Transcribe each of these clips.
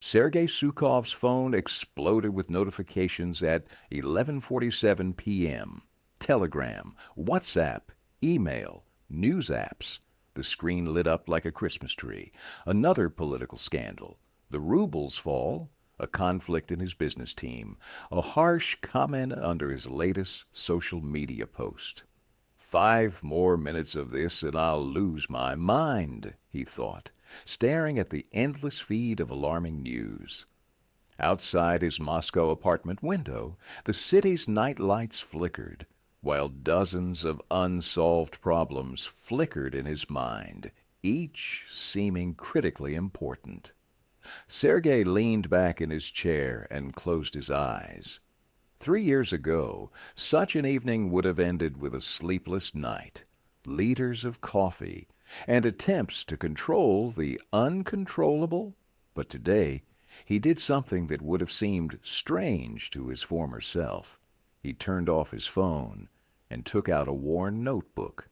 Sergei Sukhov's phone exploded with notifications at 11:47 p.m. Telegram, WhatsApp, email, news apps. The screen lit up like a Christmas tree. Another political scandal. The ruble's fall. A conflict in his business team. A harsh comment under his latest social media post. 5 more minutes of this and I'll lose my mind, he thought, staring at the endless feed of alarming news. Outside his Moscow apartment window, the city's night lights flickered, while dozens of unsolved problems flickered in his mind, each seeming critically important. Sergei leaned back in his chair and closed his eyes. 3 years ago, such an evening would have ended with a sleepless night, liters of coffee, and attempts to control the uncontrollable. But today, he did something that would have seemed strange to his former self. He turned off his phone and took out a worn notebook.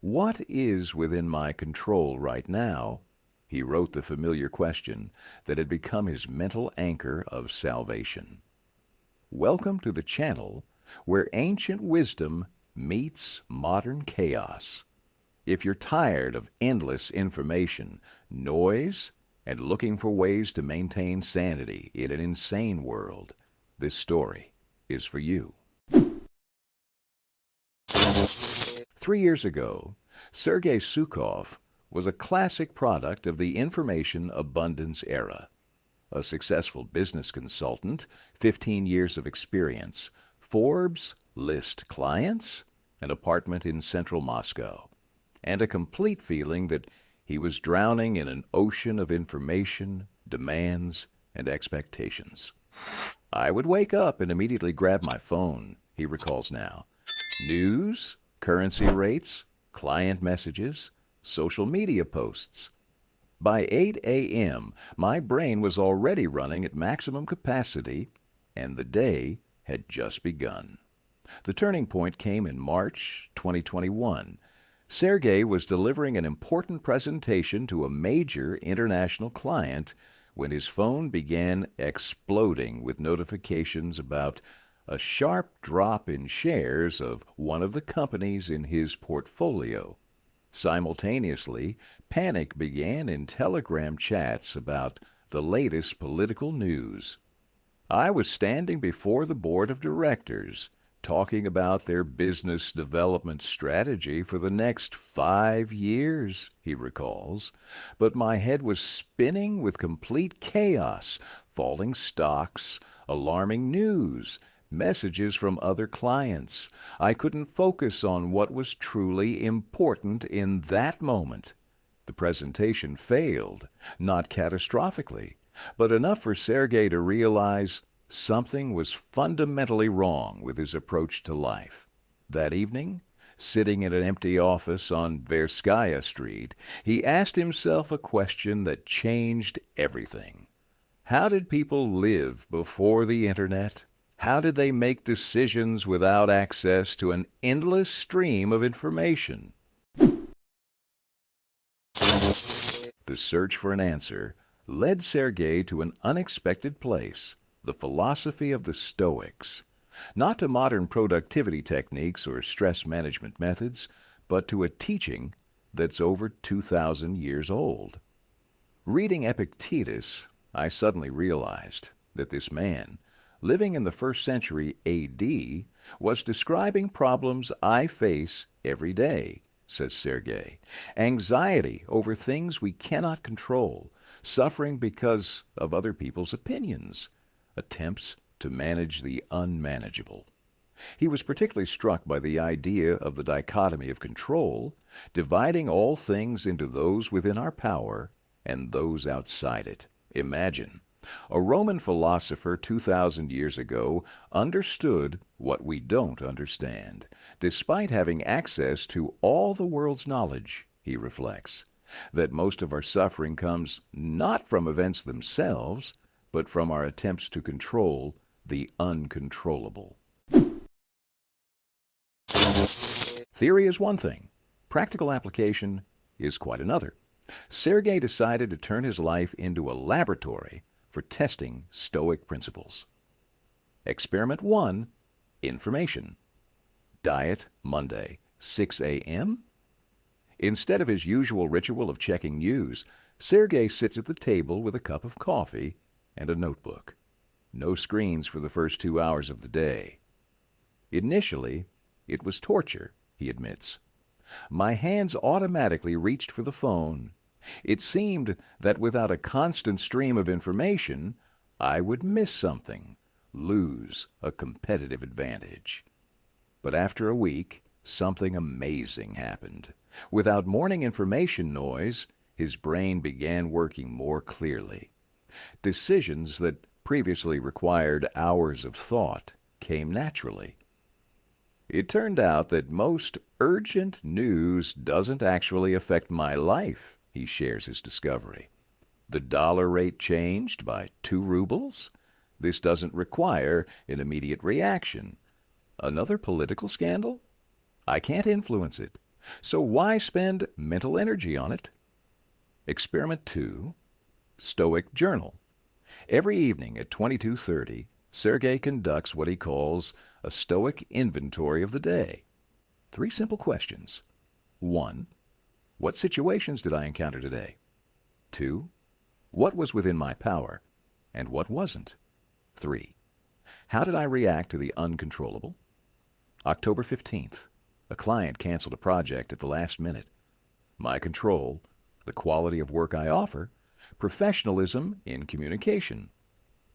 What is within my control right now? He wrote the familiar question that had become his mental anchor of salvation. Welcome to the channel where ancient wisdom meets modern chaos. If you're tired of endless information, noise, and looking for ways to maintain sanity in an insane world, this story is for you. 3 years ago, Sergei Sukhov was a classic product of the information abundance era. A successful business consultant, 15 years of experience, Forbes list clients, an apartment in central Moscow, and a complete feeling that he was drowning in an ocean of information, demands, and expectations. I would wake up and immediately grab my phone, he recalls now. News, currency rates, client messages, social media posts. By 8 a.m., my brain was already running at maximum capacity, and the day had just begun. The turning point came in March 2021. Sergei was delivering an important presentation to a major international client when his phone began exploding with notifications about a sharp drop in shares of one of the companies in his portfolio. Simultaneously, panic began in Telegram chats about the latest political news. I was standing before the board of directors, talking about their business development strategy for the next 5 years, he recalls, but my head was spinning with complete chaos, falling stocks, alarming news, messages from other clients. I couldn't focus on what was truly important in that moment. The presentation failed, not catastrophically, but enough for Sergei to realize something was fundamentally wrong with his approach to life. That evening, sitting in an empty office on Tverskaya Street, he asked himself a question that changed everything. How did people live before the internet? How did they make decisions without access to an endless stream of information? The search for an answer led Sergei to an unexpected place, the philosophy of the Stoics. Not to modern productivity techniques or stress management methods, but to a teaching that's over 2,000 years old. Reading Epictetus, I suddenly realized that this man, living in the 1st century A.D., was describing problems I face every day, says Sergei. Anxiety over things we cannot control, suffering because of other people's opinions, attempts to manage the unmanageable. He was particularly struck by the idea of the dichotomy of control, dividing all things into those within our power and those outside it. Imagine. A Roman philosopher 2,000 years ago understood what we don't understand, despite having access to all the world's knowledge, he reflects, that most of our suffering comes not from events themselves, but from our attempts to control the uncontrollable. Theory is one thing. Practical application is quite another. Sergei decided to turn his life into a laboratory for testing Stoic principles. Experiment 1. Information. Diet Monday, 6 a.m. Instead of his usual ritual of checking news, Sergei sits at the table with a cup of coffee and a notebook. No screens for the first 2 hours of the day. Initially, it was torture, he admits. My hands automatically reached for the phone. It seemed that without a constant stream of information, I would miss something, lose a competitive advantage. But after a week, something amazing happened. Without morning information noise, his brain began working more clearly. Decisions that previously required hours of thought came naturally. It turned out that most urgent news doesn't actually affect my life, he shares his discovery. The dollar rate changed by 2 rubles? This doesn't require an immediate reaction. Another political scandal? I can't influence it. So why spend mental energy on it? Experiment 2. Stoic Journal. Every evening at 22:30, Sergei conducts what he calls a Stoic inventory of the day. 3 simple questions. 1. What situations did I encounter today? 2. What was within my power, and what wasn't? 3. How did I react to the uncontrollable? October 15th. A client canceled a project at the last minute. My control, the quality of work I offer, professionalism in communication.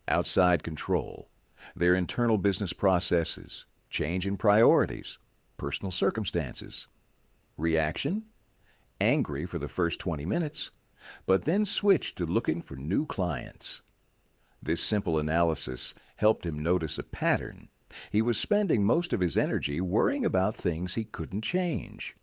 Outside control, their internal business processes, change in priorities, personal circumstances. Reaction? Angry for the first 20 minutes, but then switched to looking for new clients. This simple analysis helped him notice a pattern. He was spending most of his energy worrying about things he couldn't change.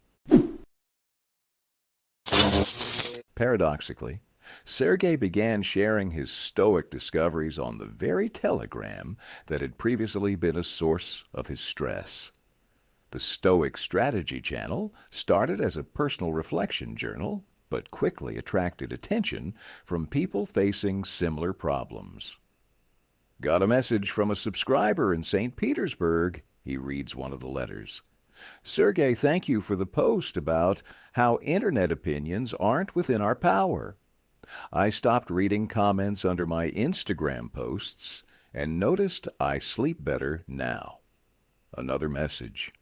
Paradoxically, Sergei began sharing his Stoic discoveries on the very Telegram that had previously been a source of his stress. The Stoic Strategy channel started as a personal reflection journal, but quickly attracted attention from people facing similar problems. Got a message from a subscriber in St. Petersburg, he reads one of the letters. Sergei, thank you for the post about how internet opinions aren't within our power. I stopped reading comments under my Instagram posts and noticed I sleep better now. Another message.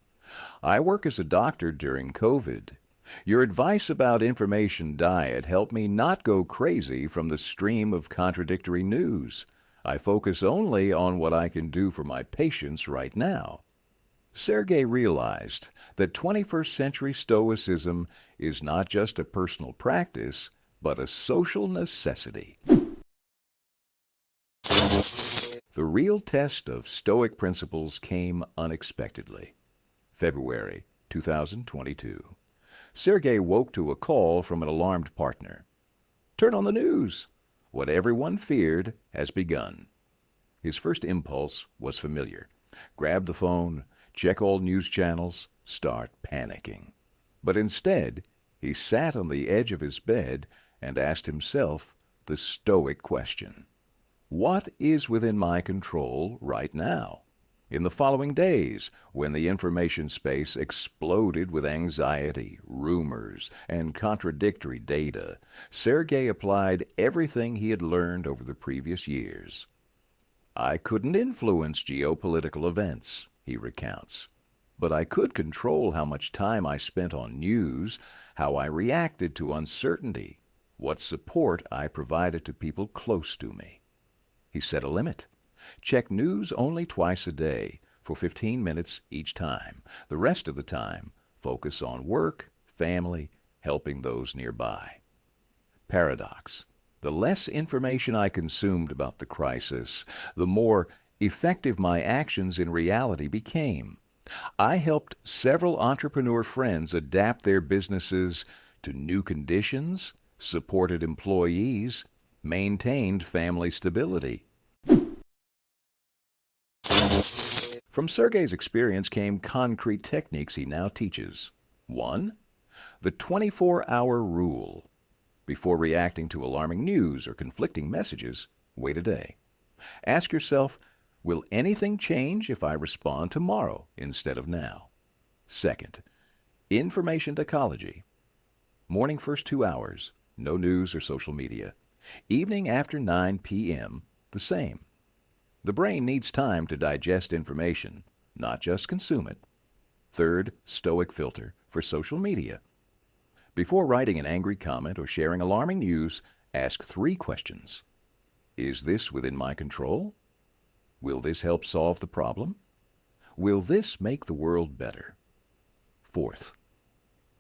I work as a doctor during COVID. Your advice about information diet helped me not go crazy from the stream of contradictory news. I focus only on what I can do for my patients right now. Sergei realized that 21st century Stoicism is not just a personal practice, but a social necessity. The real test of Stoic principles came unexpectedly. February 2022. Sergei woke to a call from an alarmed partner. Turn on the news. What everyone feared has begun. His first impulse was familiar. Grab the phone, check all news channels, start panicking. But instead, he sat on the edge of his bed and asked himself the Stoic question. What is within my control right now? In the following days, when the information space exploded with anxiety, rumors, and contradictory data, Sergei applied everything he had learned over the previous years. I couldn't influence geopolitical events, he recounts, but I could control how much time I spent on news, how I reacted to uncertainty, what support I provided to people close to me. He set a limit. Check news only twice a day for 15 minutes each time. The rest of the time, focus on work, family, helping those nearby. Paradox. The less information I consumed about the crisis, the more effective my actions in reality became. I helped several entrepreneur friends adapt their businesses to new conditions, supported employees, maintained family stability. From Sergei's experience came concrete techniques he now teaches. 1. The 24-hour rule. Before reacting to alarming news or conflicting messages, Wait a day. Ask yourself, will anything change if I respond tomorrow instead of now? Second, information ecology. Morning first 2 hours, no news or social media. Evening after 9 p.m., the same. The brain needs time to digest information, not just consume it. Third, Stoic filter for social media. Before writing an angry comment or sharing alarming news, ask 3 questions. Is this within my control? Will this help solve the problem? Will this make the world better? Fourth,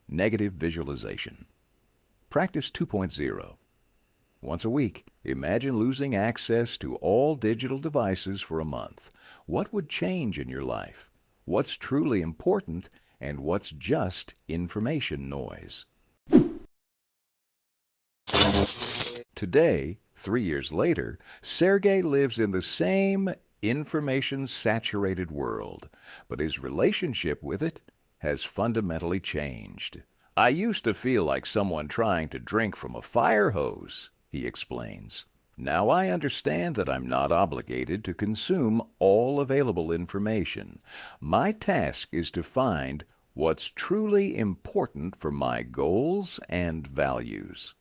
negative visualization. Practice 2.0. Once a week, imagine losing access to all digital devices for a month. What would change in your life? What's truly important and what's just information noise? Today, 3 years later, Sergey lives in the same information-saturated world, but his relationship with it has fundamentally changed. I used to feel like someone trying to drink from a fire hose, he explains. Now I understand that I'm not obligated to consume all available information. My task is to find what's truly important for my goals and values.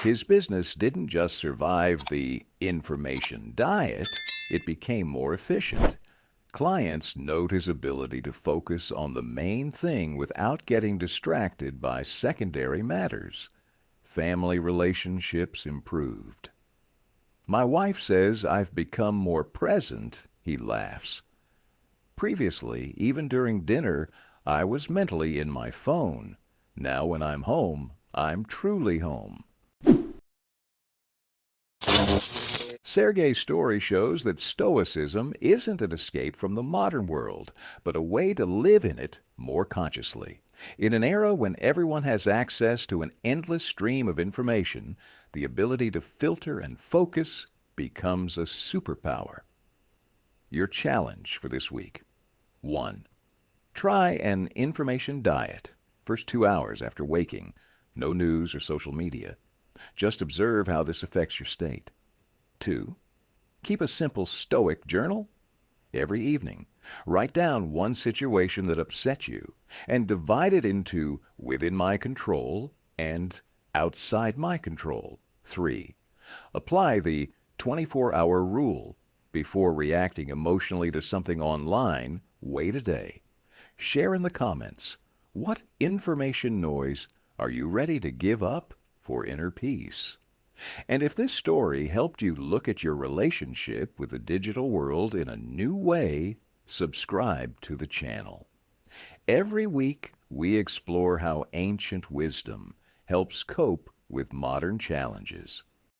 His business didn't just survive the information diet, it became more efficient. Clients note his ability to focus on the main thing without getting distracted by secondary matters. Family relationships improved. My wife says I've become more present, he laughs. Previously, even during dinner, I was mentally in my phone. Now when I'm home, I'm truly home. Sergey's story shows that Stoicism isn't an escape from the modern world, but a way to live in it more consciously. In an era when everyone has access to an endless stream of information, the ability to filter and focus becomes a superpower. Your challenge for this week. 1. Try an information diet. First 2 hours after waking. No news or social media. Just observe how this affects your state. 2. Keep a simple Stoic journal. Every evening, write down one situation that upset you and divide it into within my control and outside my control. 3. Apply the 24-hour rule. Before reacting emotionally to something online, wait a day. Share in the comments. What information noise are you ready to give up for inner peace? And if this story helped you look at your relationship with the digital world in a new way, subscribe to the channel. Every week, we explore how ancient wisdom helps cope with modern challenges.